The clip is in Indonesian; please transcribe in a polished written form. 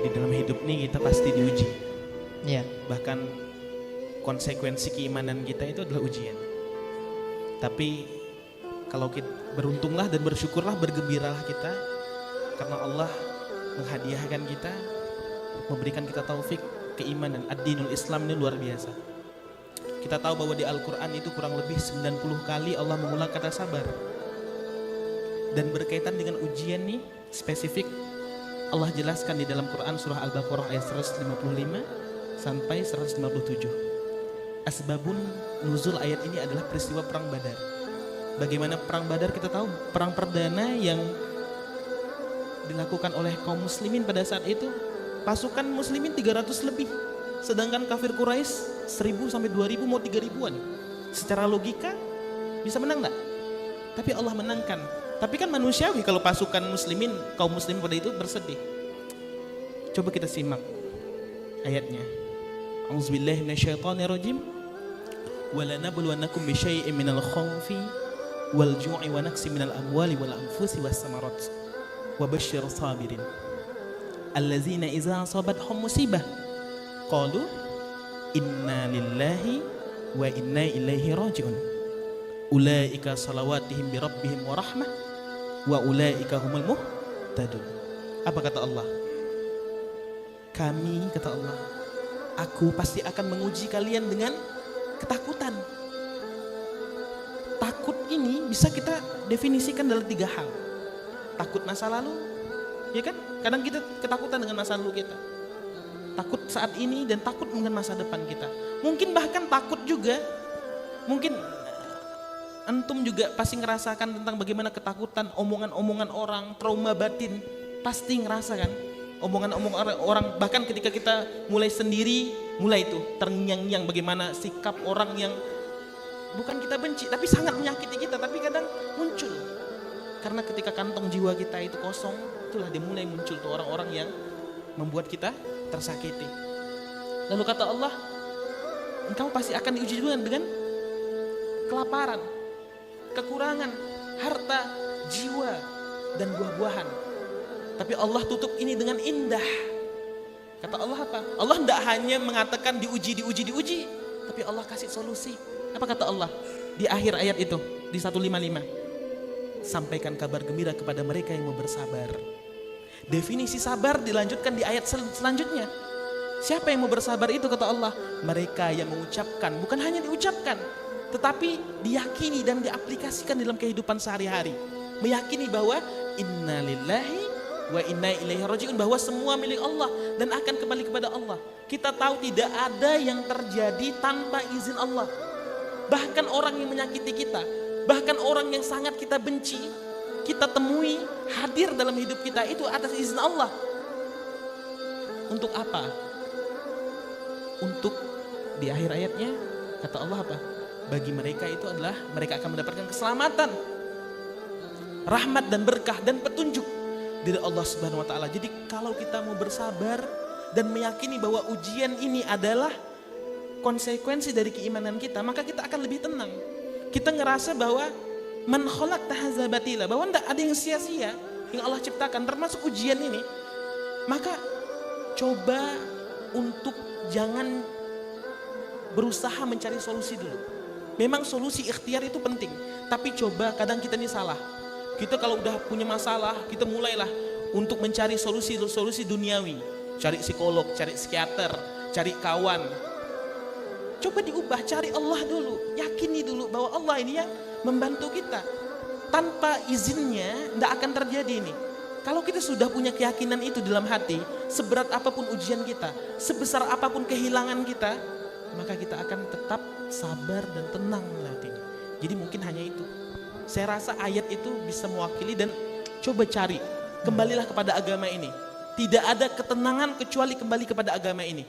Di dalam hidup ini kita pasti diuji. Iya. Bahkan konsekuensi keimanan kita itu adalah ujian. Tapi kalau kita beruntunglah dan bersyukurlah, bergembiralah kita karena Allah menghadiahkan kita, memberikan kita taufik keimanan. Ad-dinul Islam ini luar biasa. Kita tahu bahwa di Al-Quran itu kurang lebih 90 kali Allah mengulang kata sabar. Dan berkaitan dengan ujian nih spesifik, Allah jelaskan di dalam Quran surah Al-Baqarah ayat 155 sampai 157. Asbabun nuzul ayat ini adalah peristiwa perang Badar. Bagaimana perang Badar kita tahu, perang perdana yang dilakukan oleh kaum muslimin pada saat itu, pasukan muslimin 300 lebih, sedangkan kafir Quraisy 1000 sampai 2000 mau 3000-an. Secara logika bisa menang enggak? Tapi Allah menangkan. Tapi kan manusiawi kalau pasukan muslimin, kaum muslimin pada itu bersedih. Coba kita simak ayatnya. A'udzubillahi minasyaitonirrajim. Walanabluwannakum bisyai'in minal khawfi wal ju'i wa naqsi minal amwali wal anfusi was samarat. Wabashshirus sabirin. Allazina idza asabathum musibah qalu inna lillahi wa inna ilaihi raji'un. Ulaika salawatihim bi rabbihim wa rahmah wa ulaika humul muhtadun. Apa kata Allah? Kami, kata Allah, aku pasti akan menguji kalian dengan ketakutan. Takut ini bisa kita definisikan dalam 3 hal. Takut masa lalu, ya kan? Kadang kita ketakutan dengan masa lalu kita. Takut saat ini dan takut dengan masa depan kita. Mungkin bahkan takut juga, mungkin antum juga pasti ngerasakan tentang bagaimana ketakutan, omongan-omongan orang, trauma batin, pasti ngerasakan omongan-omongan orang. Bahkan ketika kita mulai sendiri, mulai itu terngiang-ngiang bagaimana sikap orang yang bukan kita benci, tapi sangat menyakiti kita, tapi kadang muncul. Karena ketika kantong jiwa kita itu kosong, itulah dia mulai muncul tuh orang-orang yang membuat kita tersakiti. Lalu kata Allah, engkau pasti akan diuji juga dengan kelaparan, kekurangan, harta, jiwa, dan buah-buahan. Tapi Allah tutup ini dengan indah. Kata Allah apa? Allah tidak hanya mengatakan diuji, tapi Allah kasih solusi. Apa kata Allah di akhir ayat itu, di 155? Sampaikan kabar gembira kepada mereka yang mau bersabar. Definisi sabar dilanjutkan di ayat selanjutnya. Siapa yang mau bersabar itu, kata Allah? Mereka yang mengucapkan, bukan hanya diucapkan, tetapi diyakini dan diaplikasikan dalam kehidupan sehari-hari. Meyakini bahwa inna lillahi wa inna ilaihi raji'un, bahwa semua milik Allah dan akan kembali kepada Allah. Kita tahu tidak ada yang terjadi tanpa izin Allah. Bahkan orang yang menyakiti kita, bahkan orang yang sangat kita benci, kita temui hadir dalam hidup kita itu atas izin Allah. Untuk apa? Untuk di akhir ayatnya kata Allah apa? Bagi mereka itu adalah mereka akan mendapatkan keselamatan, rahmat dan berkah dan petunjuk dari Allah Subhanahu wa taala. Jadi kalau kita mau bersabar dan meyakini bahwa ujian ini adalah konsekuensi dari keimanan kita, maka kita akan lebih tenang. Kita ngerasa bahwa man khalaqta hadza batila, bahwa tidak ada yang sia-sia yang Allah ciptakan, termasuk ujian ini. Maka coba untuk jangan berusaha mencari solusi dulu. Memang solusi ikhtiar itu penting, tapi coba kadang kita ini salah. Kita kalau udah punya masalah, kita mulailah untuk mencari solusi duniawi. Cari psikolog, cari psikiater, cari kawan. Coba diubah, cari Allah dulu. Yakini dulu bahwa Allah ini yang membantu kita. Tanpa izinnya tidak akan terjadi ini. Kalau kita sudah punya keyakinan itu dalam hati, seberat apapun ujian kita, sebesar apapun kehilangan kita, maka kita akan tetap sabar dan tenang melewatinya. Jadi mungkin hanya itu. Saya rasa ayat itu bisa mewakili, dan coba cari, kembalilah kepada agama ini. Tidak ada ketenangan kecuali kembali kepada agama ini.